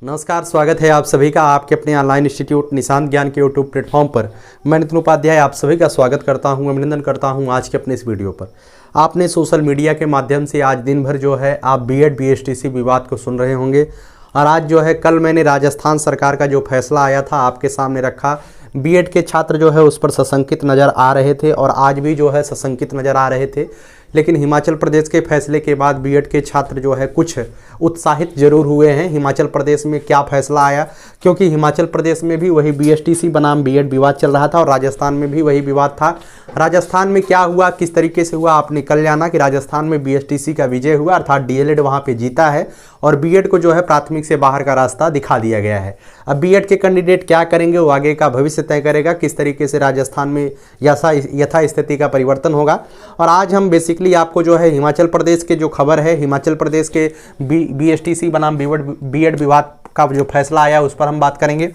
नमस्कार, स्वागत है आप सभी का आपके अपने ऑनलाइन इंस्टीट्यूट निशांत ज्ञान के यूट्यूब प्लेटफॉर्म पर। मैं नितिन उपाध्याय आप सभी का स्वागत करता हूं, अभिनंदन करता हूं आज के अपने इस वीडियो पर। आपने सोशल मीडिया के माध्यम से आज दिन भर जो है आप बीएड बीएसटीसी विवाद को सुन रहे होंगे और आज जो है कल मैंने राजस्थान सरकार का जो फैसला आया था आपके सामने रखा। बीएड के छात्र जो है उस पर सशंकित नज़र आ रहे थे और आज भी जो है सशंकित नज़र आ रहे थे, लेकिन हिमाचल प्रदेश के फैसले के बाद बीएड के छात्र जो है कुछ उत्साहित जरूर हुए हैं। हिमाचल प्रदेश में क्या फैसला आया, क्योंकि हिमाचल प्रदेश में भी वही बीएसटीसी बनाम बीएड विवाद चल रहा था और राजस्थान में भी वही विवाद था। राजस्थान में क्या हुआ, किस तरीके से हुआ, आपने कल जाना कि राजस्थान में बीएसटीसी का विजय हुआ, अर्थात डीएलएड वहाँ पे जीता है और बीएड को जो है प्राथमिक से बाहर का रास्ता दिखा दिया गया है। अब बीएड के कैंडिडेट क्या करेंगे वो आगे का भविष्य तय करेगा, किस तरीके से राजस्थान में यथा स्थिति का परिवर्तन होगा। और आज हम बेसिकली आपको जो है हिमाचल प्रदेश के जो खबर है, हिमाचल प्रदेश के बीएसटीसी बनाम बीएड विवाद का जो फैसला आया उस पर हम बात करेंगे,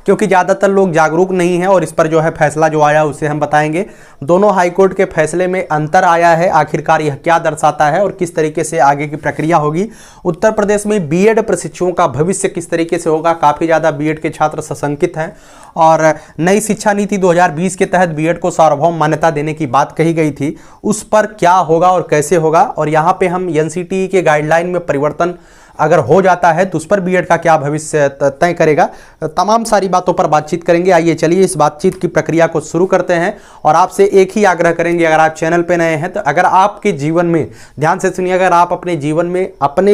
क्योंकि ज़्यादातर लोग जागरूक नहीं हैं और इस पर जो है फैसला जो आया उसे हम बताएंगे। दोनों हाईकोर्ट के फैसले में अंतर आया है, आखिरकार यह क्या दर्शाता है और किस तरीके से आगे की प्रक्रिया होगी। उत्तर प्रदेश में बीएड प्रशिक्षुओं का भविष्य किस तरीके से होगा, काफ़ी ज़्यादा बीएड के छात्र सशंकित हैं और नई शिक्षा नीति 2020 के तहत बीएड को सार्वभौम मान्यता देने की बात कही गई थी, उस पर क्या होगा और कैसे होगा। और यहाँ पे हम एनसीटीई के गाइडलाइन में परिवर्तन अगर हो जाता है तो उस पर बीएड का क्या भविष्य तय करेगा, तमाम सारी बातों पर बातचीत करेंगे। आइए चलिए इस बातचीत की प्रक्रिया को शुरू करते हैं और आपसे एक ही आग्रह करेंगे, अगर आप चैनल पे नए हैं तो अगर आपके जीवन में, ध्यान से सुनिए, अगर आप अपने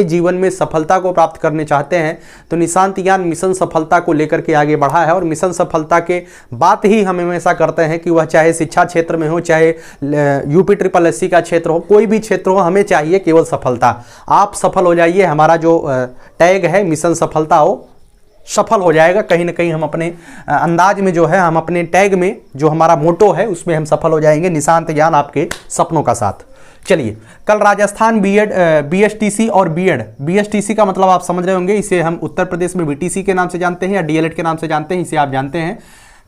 जीवन में सफलता को प्राप्त करने चाहते हैं तो निशांत ज्ञान मिशन सफलता को लेकर के आगे बढ़ा है और मिशन सफलता के बात ही हम हमेशा करते हैं कि वह चाहे शिक्षा क्षेत्र में हो, चाहे UPSSC का क्षेत्र हो, कोई भी क्षेत्र हो, हमें चाहिए केवल सफलता। आप सफल हो जाइए, हमारा जो टैग है मिशन सफलता हो सफल हो जाएगा। कहीं ना कहीं हम अपने अंदाज में जो है, हम अपने टैग में जो हमारा मोटो है उसमें हम सफल हो जाएंगे। निशांत ज्ञान आपके सपनों का साथ। चलिए, कल राजस्थान बीएड बीएसटीसी और बीएड, बीएसटीसी का मतलब आप समझ रहे होंगे, इसे हम उत्तर प्रदेश में बीटीसी के नाम से जानते हैं या डीएलएड के नाम से जानते हैं, इसे आप जानते हैं।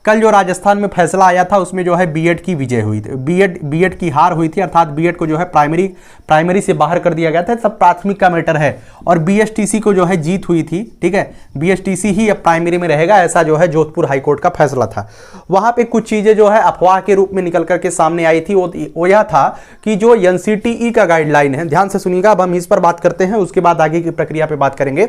कल जो राजस्थान में फैसला आया था उसमें जो है बीएड की विजय हुई थी, बीएड की हार हुई थी, अर्थात बीएड को जो है प्राइमरी से बाहर कर दिया गया था। सब प्राथमिक का मैटर है और बीएसटीसी को जो है जीत हुई थी। ठीक है, बीएसटीसी ही अब प्राइमरी में रहेगा, ऐसा जो है जोधपुर हाईकोर्ट का फैसला था। वहां पे कुछ चीजें जो है अफवाह के रूप में निकल करके सामने आई थी, वो यह था कि जो एनसीटीई का गाइडलाइन है, ध्यान से सुनिएगा, अब हम इस पर बात करते हैं, उसके बाद आगे की प्रक्रिया पर बात करेंगे।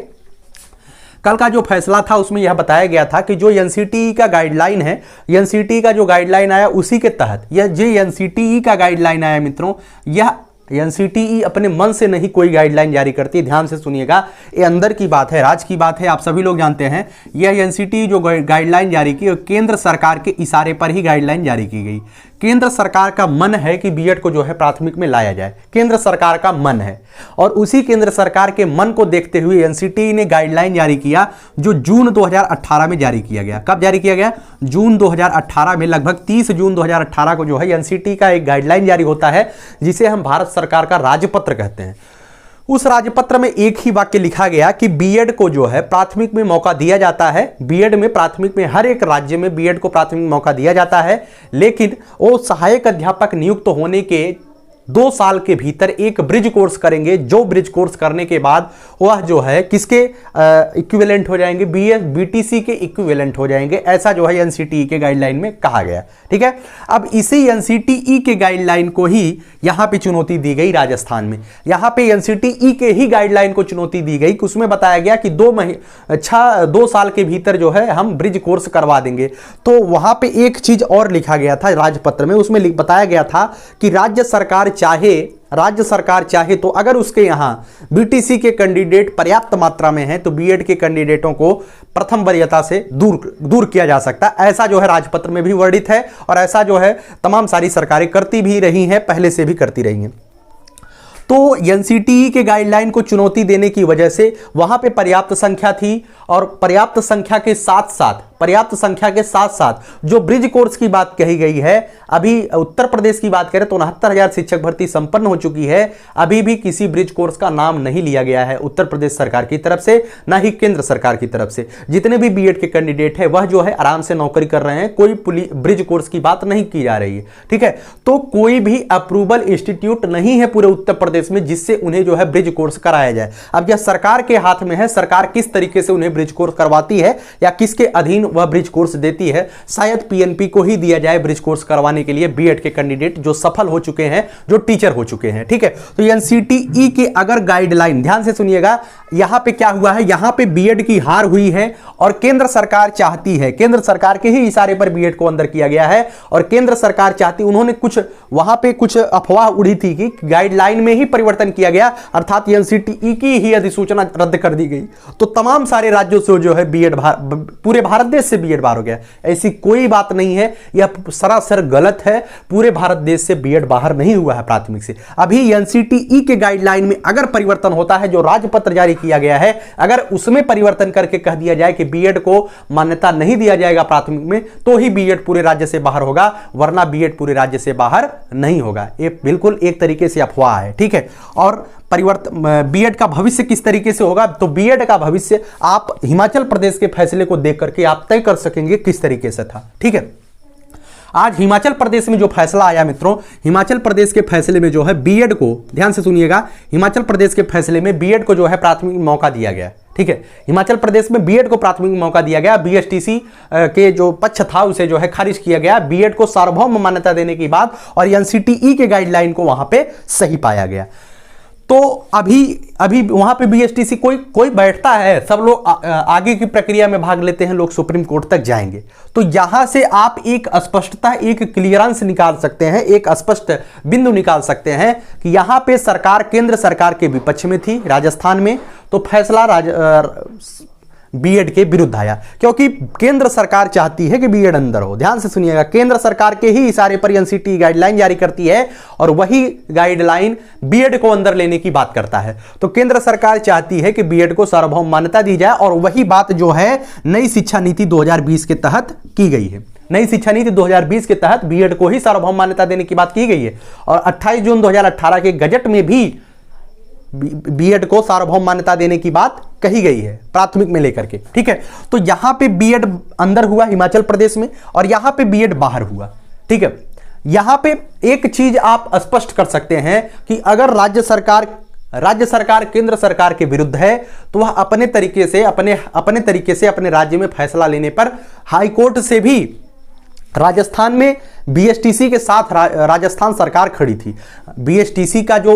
कल का जो फैसला था उसमें यह बताया गया था कि जो एनसीटीई का गाइडलाइन है, एनसीटीई का जो गाइडलाइन आया उसी के तहत, यह जो एनसीटीई का गाइडलाइन आया मित्रों, यह एनसीटीई अपने मन से नहीं कोई गाइडलाइन जारी करती। ध्यान से सुनिएगा, ये अंदर की बात है, राज की बात है, आप सभी लोग जानते हैं। यह एनसीटीई जो गाइडलाइन जारी की, केंद्र सरकार के इशारे पर ही गाइडलाइन जारी की गई। केंद्र सरकार का मन है कि बीएड को जो है प्राथमिक में लाया जाए, केंद्र सरकार का मन है और उसी केंद्र सरकार के मन को देखते हुए एनसीटीई ने गाइडलाइन जारी किया, जो जून 2018 में जारी किया गया। कब जारी किया गया? जून 2018 में, लगभग 30 जून 2018 को जो है एनसीटीई का एक गाइडलाइन जारी होता है जिसे हम भारत सरकार का राजपत्र कहते हैं। उस राजपत्र में एक ही वाक्य लिखा गया कि बीएड को जो है प्राथमिक में मौका दिया जाता है। बीएड में प्राथमिक में हर एक राज्य में बीएड को प्राथमिक मौका दिया जाता है, लेकिन वो सहायक अध्यापक नियुक्त होने के 2 साल के भीतर एक ब्रिज कोर्स करेंगे, जो ब्रिज कोर्स करने के बाद वह जो है किसके इक्विवेलेंट हो जाएंगे, बीटीसी के इक्विवेलेंट हो जाएंगे, ऐसा जो है एनसीटीई के गाइडलाइन में कहा गया। ठीक है, अब इसी एनसीटीई के गाइडलाइन को ही यहां पे चुनौती दी गई राजस्थान में। यहां पे एनसीटीई के ही गाइडलाइन को चुनौती दी गई कि उसमें बताया गया कि 2 साल के भीतर जो है हम ब्रिज कोर्स करवा देंगे। तो वहां पे एक चीज और लिखा गया था राजपत्र में, उसमें बताया गया था कि राज्य सरकार चाहे तो अगर उसके यहां बीटीसी के कैंडिडेट पर्याप्त मात्रा में हैं तो बीएड के कैंडिडेटों को प्रथम वरीयता से दूर किया जा सकता है। ऐसा जो है राजपत्र में भी वर्णित है और ऐसा जो है तमाम सारी सरकारें करती भी रही हैं, पहले से भी करती रही हैं। तो एनसीटीई के गाइडलाइन को चुनौती देने की वजह से वहां पे पर्याप्त संख्या थी और पर्याप्त संख्या के साथ साथ पर्याप्त संख्या के साथ साथ जो ब्रिज कोर्स की बात कही गई है, अभी उत्तर प्रदेश की बात करें तो 69,000 शिक्षक भर्ती संपन्न हो चुकी है। अभी भी किसी ब्रिज कोर्स का नाम नहीं लिया गया है उत्तर प्रदेश सरकार की तरफ से, ना ही केंद्र सरकार की तरफ से। जितने भी बीएड के कैंडिडेट है वह जो है आराम से नौकरी कर रहे हैं, कोई ब्रिज कोर्स की बात नहीं की जा रही है। ठीक है, तो कोई भी अप्रूवल इंस्टीट्यूट नहीं है पूरे उत्तर प्रदेश में जिससे उन्हें जो है ब्रिज कोर्स कराया जाए। अब यह सरकार के हाथ में है, सरकार किस तरीके से उन्हें ब्रिज कोर्स करवाती है या किसके अधीन वह ब्रिज कोर्स देती है। शायद पीएनपी को ही दिया जाए ब्रिज कोर्स करवाने के लिए बीएड के कैंडिडेट जो सफल हो चुके हैं, जो टीचर हो चुके हैं। ठीक है, तो एनसीटीई के अगर गाइडलाइन, ध्यान से सुनिएगा, यहां पे क्या हुआ है, यहां पे बीएड की हार हुई है और केंद्र सरकार चाहती है, केंद्र सरकार के ही इशारे पर बीएड को अंदर किया गया है और केंद्र सरकार चाहती, उन्होंने कुछ वहां पे कुछ अफवाह उड़ी थी कि गाइडलाइन में ही परिवर्तन किया गया, अर्थात एनसीटीई की ही अधिसूचना रद्द कर दी गई। तो तमाम सारे राज्यों से जो है बीएड, पूरे भारत देश से बीएड बाहर हो गया। ऐसी कोई बात नहीं है, यह सरासर गलत है। पूरे भारत देश से बीएड बाहर नहीं हुआ है प्राथमिक से। अभी एनसीटीई के गाइडलाइन में अगर परिवर्तन होता है, जो राजपत्र जारी किया गया है, अगर उसमें परिवर्तन करके कह दिया जाए कि बीएड को मान्यता नहीं दिया जाएगा प्राथमिक में, तो ही बीएड पूरे राज्य से बाहर होगा, वरना बीएड पूरे राज्य से बाहर नहीं होगा। ये बिल्कुल एक तरीके से अफवाह है। ठीक है, और परिवर्तन बीएड का भविष्य किस तरीके से होगा, तो बीएड का भविष्य आप हिमाचल प्रदेश के फैसले को देख करके आप तय कर सकेंगे किस तरीके से था। ठीक है, आज हिमाचल प्रदेश में जो फैसला आया मित्रों, हिमाचल प्रदेश के फैसले में जो है बीएड को, ध्यान से सुनिएगा, हिमाचल प्रदेश के फैसले में बीएड को जो है प्राथमिक मौका दिया गया। ठीक है, हिमाचल प्रदेश में बीएड को प्राथमिक मौका दिया गया। बीएसटीसी के जो पक्ष था उसे जो है खारिज किया गया, बीएड को सार्वभौम मान्यता देने की बात, और एनसीटीई के गाइडलाइन को वहां पे सही पाया गया। तो अभी वहां पे बीएसटीसी कोई बैठता है, सब लोग आगे की प्रक्रिया में भाग लेते हैं, लोग सुप्रीम कोर्ट तक जाएंगे। तो यहां से आप एक स्पष्टता, एक क्लियरेंस निकाल सकते हैं, एक स्पष्ट बिंदु निकाल सकते हैं कि यहां पे सरकार केंद्र सरकार के विपक्ष में थी राजस्थान में, तो फैसला बीएड के विरुद्ध आया, क्योंकि केंद्र सरकार चाहती है कि बीएड अंदर हो। ध्यान से सुनिएगा, केंद्र सरकार के ही इशारे पर एनसीटीई गाइडलाइन जारी करती है और वही गाइडलाइन बीएड को अंदर लेने की बात करता है। तो केंद्र सरकार चाहती है कि बीएड को सार्वभौम मान्यता दी जाए, और वही बात जो है नई शिक्षा नीति 2020 के तहत की गई है। नई शिक्षा नीति 2020 के तहत बीएड को ही सार्वभौम मान्यता देने की बात की गई है, और 28 जून 2018 के गजट में भी बीएड को सार्वभौम मान्यता देने की बात कही गई है प्राथमिक में लेकर के। ठीक है, तो यहां पे बीएड अंदर हुआ हिमाचल प्रदेश में, और यहां पे बीएड बाहर हुआ। ठीक है, यहां पे एक चीज आप स्पष्ट कर सकते हैं कि अगर राज्य सरकार केंद्र सरकार के विरुद्ध है, तो वह अपने तरीके से अपने राज्य में फैसला लेने पर हाई कोर्ट से भी, राजस्थान में बीएसटीसी के साथ राजस्थान सरकार खड़ी थी। बीएसटीसी का जो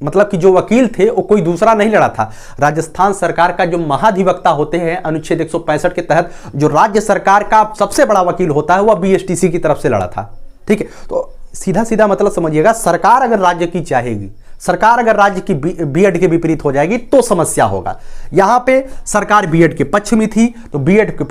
मतलब कि जो वकील थे वो कोई दूसरा नहीं लड़ा था, राजस्थान सरकार का जो महाधिवक्ता होते हैं अनुच्छेद 165 के तहत, जो राज्य सरकार का सबसे बड़ा वकील होता है, वह बीएसटीसी की तरफ से लड़ा था। ठीक है, तो सीधा सीधा मतलब समझिएगा, सरकार अगर राज्य की चाहेगी, सरकार अगर राज्य की बीएड के विपरीत हो जाएगी तो समस्या होगा। यहां पे सरकार बीएड के पक्ष में थी तो बीएड के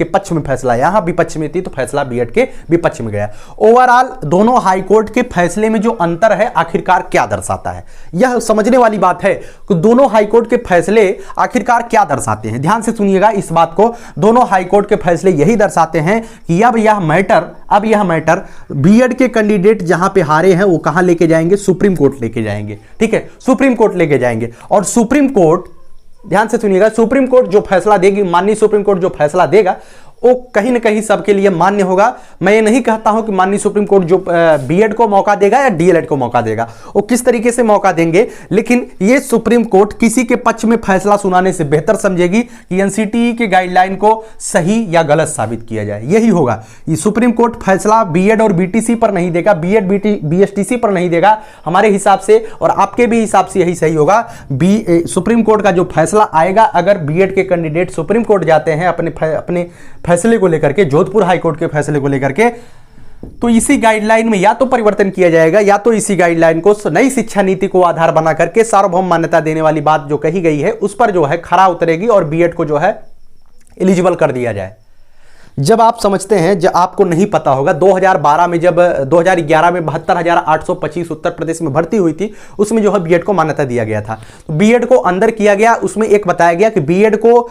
पक्ष में फैसला, यहां विपक्ष में थी तो फैसला बीएड के विपक्ष में गया। ओवरऑल दोनों हाईकोर्ट के फैसले में जो अंतर है आखिरकार क्या दर्शाता है, यह समझने वाली बात है कि दोनों हाईकोर्ट के फैसले आखिरकार क्या दर्शाते हैं। ध्यान से सुनिएगा इस बात को, दोनों हाईकोर्ट के फैसले यही दर्शाते हैं कि अब यह मैटर बीएड के कैंडिडेट जहां पे हारे हैं वो कहां लेके जाएंगे, सुप्रीम कोर्ट लेके जाएंगे। ठीक है, सुप्रीम कोर्ट लेके जाएंगे, और सुप्रीम कोर्ट, ध्यान से सुनिएगा, सुप्रीम कोर्ट जो फैसला देगी, माननीय सुप्रीम कोर्ट जो फैसला देगा वो कहीं ना कहीं सबके लिए मान्य होगा। मैं ये नहीं कहता हूं कि माननीय सुप्रीम कोर्ट जो बीएड को मौका देगा या डीएलएड को मौका देगा, वो किस तरीके से मौका देंगे, लेकिन ये सुप्रीम कोर्ट किसी के पक्ष में फैसला सुनाने से बेहतर समझेगी कि एनसीटीई के गाइडलाइन को सही या गलत साबित किया जाए। यही होगा, ये सुप्रीम कोर्ट फैसला बीएड और बीटीसी पर नहीं देगा, बीएसटीसी पर नहीं देगा हमारे हिसाब से, और आपके भी हिसाब से यही सही होगा। सुप्रीम कोर्ट का जो फैसला आएगा, अगर बीएड के कैंडिडेट सुप्रीम कोर्ट जाते हैं अपने फैसले को लेकर के, जोधपुर हाईकोर्ट के फैसले को लेकर के, तो इसी गाइडलाइन में या तो परिवर्तन किया जाएगा या तो इसी गाइडलाइन को नई शिक्षा नीति को आधार बना करके सार्वभौम मान्यता देने वाली बात जो कही गई है उस पर जो है खरा उतरेगी और बीएड को जो है एलिजिबल कर दिया जाए। जब आप समझते हैं, जब आपको नहीं पता होगा 2012 में, जब 2011 में 72,825 उत्तर प्रदेश में भर्ती हुई थी, उसमें जो है बीएड को मान्यता दिया गया था। तो बीएड को अंदर किया गया, उसमें एक बताया गया कि बीएड को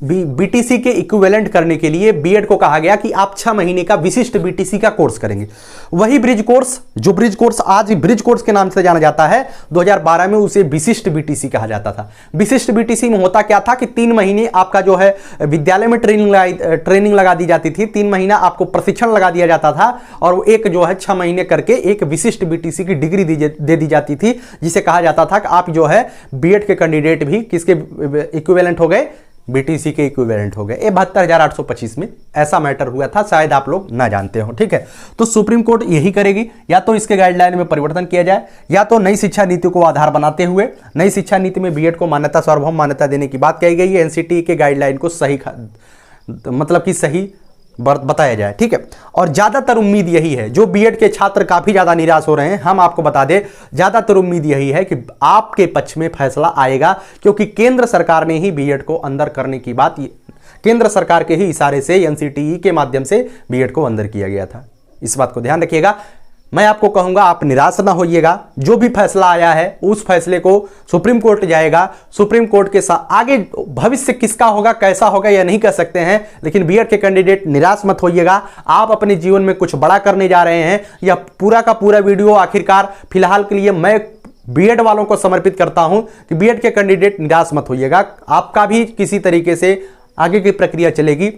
बीटीसी के इक्विवेलेंट करने के लिए बीएड को कहा गया कि आप 6 महीने का विशिष्ट बीटीसी का कोर्स करेंगे। वही ब्रिज कोर्स, जो ब्रिज कोर्स आज ब्रिज कोर्स के नाम से जाना जाता है, 2012 में उसे विशिष्ट बीटीसी कहा जाता था। विशिष्ट बीटीसी में होता क्या था कि 3 महीने आपका जो है विद्यालय में ट्रेनिंग लगा दी जाती थी, 3 महीना आपको प्रशिक्षण लगा दिया जाता था और एक जो है 6 महीने करके एक विशिष्ट बीटीसी की डिग्री दे दी जाती थी, जिसे कहा जाता था कि आप जो है बीएड के कैंडिडेट भी किसके इक्विवेलेंट हो गए, बीटीसी के इक्विवेलेंट हो गए। 72,825 में ऐसा मैटर हुआ था, शायद आप लोग ना जानते हो। ठीक है, तो सुप्रीम कोर्ट यही करेगी, या तो इसके गाइडलाइन में परिवर्तन किया जाए, या तो नई शिक्षा नीति को आधार बनाते हुए नई शिक्षा नीति में बीएड को मान्यता, सार्वभौम मान्यता देने की बात कही गई है। एनसीटी के गाइडलाइन को सही मतलब कि सही बताया जाए। ठीक है, और ज्यादातर उम्मीद यही है, जो बीएड के छात्र काफी ज्यादा निराश हो रहे हैं, हम आपको बता दें ज्यादातर उम्मीद यही है कि आपके पक्ष में फैसला आएगा, क्योंकि केंद्र सरकार ने ही बीएड को अंदर करने की बात, केंद्र सरकार के ही इशारे से एनसीटीई के माध्यम से बीएड को अंदर किया गया था। इस बात को ध्यान रखिएगा। मैं आपको कहूंगा आप निराश ना होइएगा, जो भी फैसला आया है उस फैसले को सुप्रीम कोर्ट जाएगा, सुप्रीम कोर्ट के साथ आगे भविष्य किसका होगा, कैसा होगा, यह नहीं कह सकते हैं, लेकिन बीएड के कैंडिडेट निराश मत होइएगा। आप अपने जीवन में कुछ बड़ा करने जा रहे हैं। यह पूरा का पूरा वीडियो आखिरकार फिलहाल के लिए मैं बीएड वालों को समर्पित करता हूं कि बीएड के कैंडिडेट निराश मत होइएगा, आपका भी किसी तरीके से आगे की प्रक्रिया चलेगी।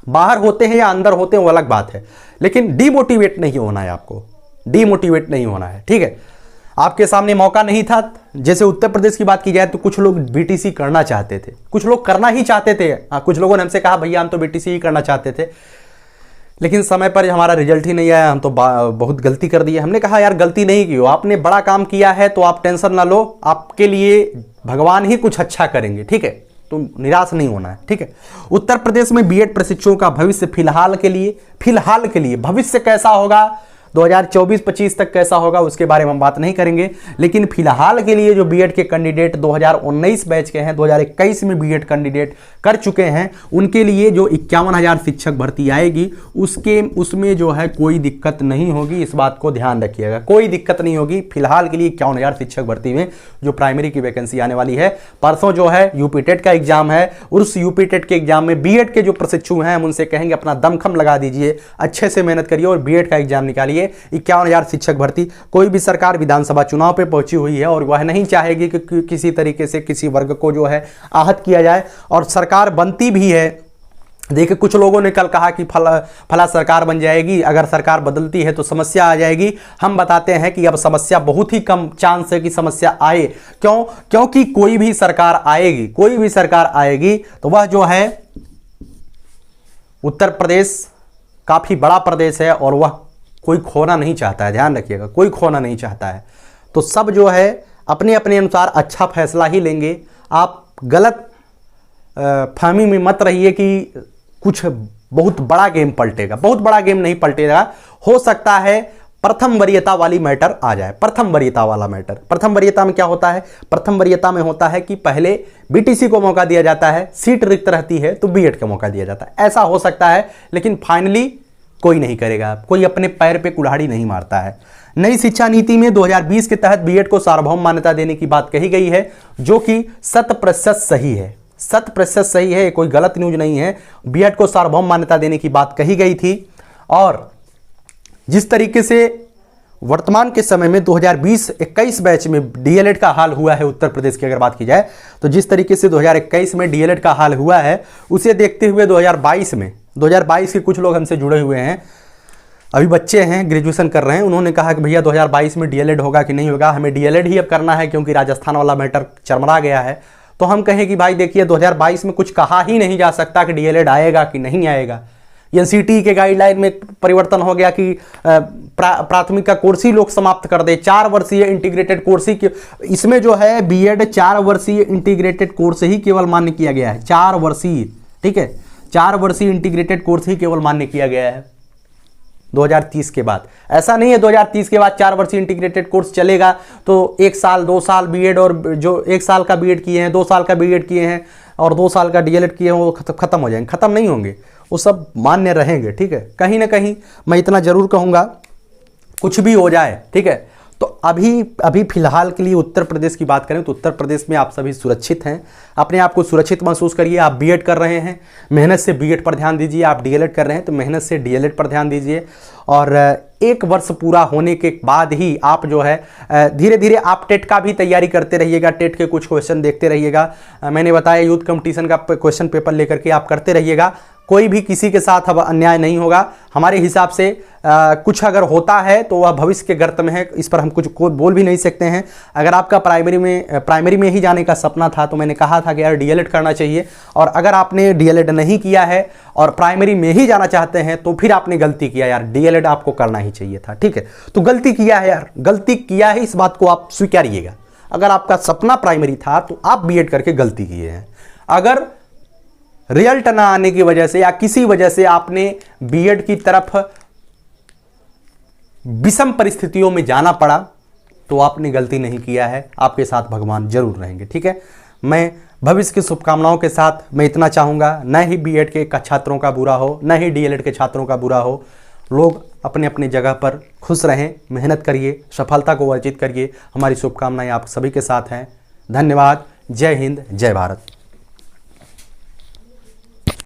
बाहर होते हैं या अंदर होते हैं वो अलग बात है, लेकिन डीमोटिवेट नहीं होना है, आपको डीमोटिवेट नहीं होना है। ठीक है, आपके सामने मौका नहीं था। जैसे उत्तर प्रदेश की बात की जाए तो कुछ लोग बीटीसी करना चाहते थे, कुछ लोग करना ही चाहते थे। कुछ लोगों ने हमसे कहा भैया हम तो बीटीसी ही करना चाहते थे, लेकिन समय पर हमारा रिजल्ट ही नहीं आया, हम तो बहुत गलती कर दी है। हमने कहा यार गलती नहीं की हो, आपने बड़ा काम किया है तो आप टेंशन ना लो, आपके लिए भगवान ही कुछ अच्छा करेंगे। ठीक है, तो निराश नहीं होना है। ठीक है, उत्तर प्रदेश में बीएड प्रशिक्षुओं का भविष्य फिलहाल के लिए भविष्य कैसा होगा, 2024-25 तक कैसा होगा उसके बारे में हम बात नहीं करेंगे, लेकिन फिलहाल के लिए जो बीएड के कैंडिडेट 2019 बैच के हैं, 2021 में बीएड कैंडिडेट कर चुके हैं, उनके लिए जो 51,000 शिक्षक भर्ती आएगी उसमें जो है कोई दिक्कत नहीं होगी। इस बात को ध्यान रखिएगा, कोई दिक्कत नहीं होगी। फिलहाल के लिए 51,000 शिक्षक भर्ती में जो प्राइमरी की वैकेंसी आने वाली है, परसों जो है यूपी टेट का एग्जाम है, उस यूपी टेट के एग्जाम में बीएड के जो प्रशिक्षु हैं हम उनसे कहेंगे अपना दमखम लगा दीजिए, अच्छे से मेहनत करिए और बीएड का एग्जाम निकालिए। 51,000 शिक्षक भर्ती, कोई भी सरकार विधानसभा चुनाव पे पहुंची हुई है और वह नहीं चाहेगी कि किसी तरीके से किसी वर्ग को जो है आहत किया जाए, और सरकार बनती भी है। देखिए कुछ लोगों ने कल कहा कि फला सरकार बन जाएगी, अगर सरकार बदलती है तो समस्या आ जाएगी। हम बताते हैं कि अब समस्या बहुत ही कम चांस है कि समस्या आए। क्योंकि कोई भी सरकार आएगी तो वह जो है, उत्तर प्रदेश काफी बड़ा प्रदेश है और वह कोई खोना नहीं चाहता है, ध्यान रखिएगा, कोई खोना नहीं चाहता है। तो सब जो है अपने अपने अनुसार अच्छा फैसला ही लेंगे। आप गलत फहमी में मत रहिए कि कुछ बहुत बड़ा गेम पलटेगा, बहुत बड़ा गेम नहीं पलटेगा। हो सकता है प्रथम वरीयता वाली मैटर आ जाए, प्रथम वरीयता वाला मैटर। प्रथम वरीयता में क्या होता है, प्रथम वरीयता में होता है कि पहले बीटीसी को मौका दिया जाता है, सीट रिक्त रहती है तो बीएड का मौका दिया जाता है, ऐसा हो सकता है, लेकिन फाइनली कोई नहीं करेगा, कोई अपने पैर पे कुल्हाड़ी नहीं मारता है। नई शिक्षा नीति में 2020 के तहत बीएड को सार्वभौम मान्यता देने की बात कही गई है, जो कि 100% सही है, 100% सही है, कोई गलत न्यूज नहीं है। बीएड को सार्वभौम मान्यता देने की बात कही गई थी, और जिस तरीके से वर्तमान के समय में 2020-21 बैच में डीएलएड का हाल हुआ है उत्तर प्रदेश की अगर बात की जाए, तो जिस तरीके से 2021 में डीएलएड का हाल हुआ है, उसे देखते हुए 2022 के कुछ लोग हमसे जुड़े हुए हैं, अभी बच्चे हैं, ग्रेजुएशन कर रहे हैं, उन्होंने कहा कि भैया 2022 में डीएलएड होगा कि नहीं होगा, हमें डीएलएड ही अब करना है क्योंकि राजस्थान वाला मैटर चरमरा गया है। तो हम कहें कि भाई देखिए 2022 में कुछ कहा ही नहीं जा सकता कि डीएलएड आएगा कि नहीं आएगा। एनसीटी के गाइडलाइन में परिवर्तन हो गया कि प्राथमिक का कोर्स ही लोग समाप्त कर दे, 4 वर्षीय इंटीग्रेटेड कोर्स ही, इसमें जो है बीएड 4 वर्षीय इंटीग्रेटेड कोर्स ही केवल मान्य किया गया है, 4 वर्षीय, ठीक है, 4 वर्षीय इंटीग्रेटेड कोर्स ही केवल मान्य किया गया है 2030 के बाद। ऐसा नहीं है 2030 के बाद 4 वर्षीय इंटीग्रेटेड कोर्स चलेगा तो 1 साल 2 साल बीएड, और जो 1 साल का बीएड किए हैं, 2 साल का बीएड किए हैं और 2 साल का डीएलएड किए हैं वो खत्म हो जाएंगे, खत्म नहीं होंगे, वो सब मान्य रहेंगे। ठीक है, कहीं ना कहीं मैं इतना जरूर कहूँगा, कुछ भी हो जाए, ठीक है, तो अभी अभी फिलहाल के लिए उत्तर प्रदेश की बात करें तो उत्तर प्रदेश में आप सभी सुरक्षित हैं, अपने आप को सुरक्षित महसूस करिए। आप बीएड कर रहे हैं, मेहनत से बीएड पर ध्यान दीजिए। आप डीएलएड कर रहे हैं तो मेहनत से डीएलएड पर ध्यान दीजिए। और 1 वर्ष पूरा होने के बाद ही आप जो है धीरे धीरे आप टेट का भी तैयारी करते रहिएगा, टेट के कुछ क्वेश्चन देखते रहिएगा। मैंने बताया यूथ कंपटीशन का क्वेश्चन पेपर लेकर के आप करते रहिएगा। कोई भी किसी के साथ अब अन्याय नहीं होगा हमारे हिसाब से। कुछ अगर होता है तो वह भविष्य के गर्त में है, इस पर हम कुछ बोल भी नहीं सकते हैं। अगर आपका प्राइमरी में ही जाने का सपना था तो मैंने कहा था कि यार डीएलएड करना चाहिए, और अगर आपने डीएलएड नहीं किया है और प्राइमरी में ही जाना चाहते हैं तो फिर आपने गलती किया यार, डीएलएड आपको करना ही चाहिए था। ठीक है, तो गलती किया है यार, गलती किया है, इस बात को आप स्वीकारिएगा। अगर आपका सपना प्राइमरी था तो आप बीएड करके गलती किए हैं। अगर रिजल्ट ना आने की वजह से या किसी वजह से आपने बीएड की तरफ विषम परिस्थितियों में जाना पड़ा तो आपने गलती नहीं किया है, आपके साथ भगवान जरूर रहेंगे। ठीक है, मैं भविष्य की शुभकामनाओं के साथ मैं इतना चाहूँगा, न ही बीएड के छात्रों का बुरा हो, न ही डीएलएड के छात्रों का बुरा हो। लोग अपने अपने जगह पर खुश रहें, मेहनत करिए, सफलता को अर्जित करिए। हमारी शुभकामनाएं आप सभी के साथ हैं। धन्यवाद। जय हिंद, जय भारत।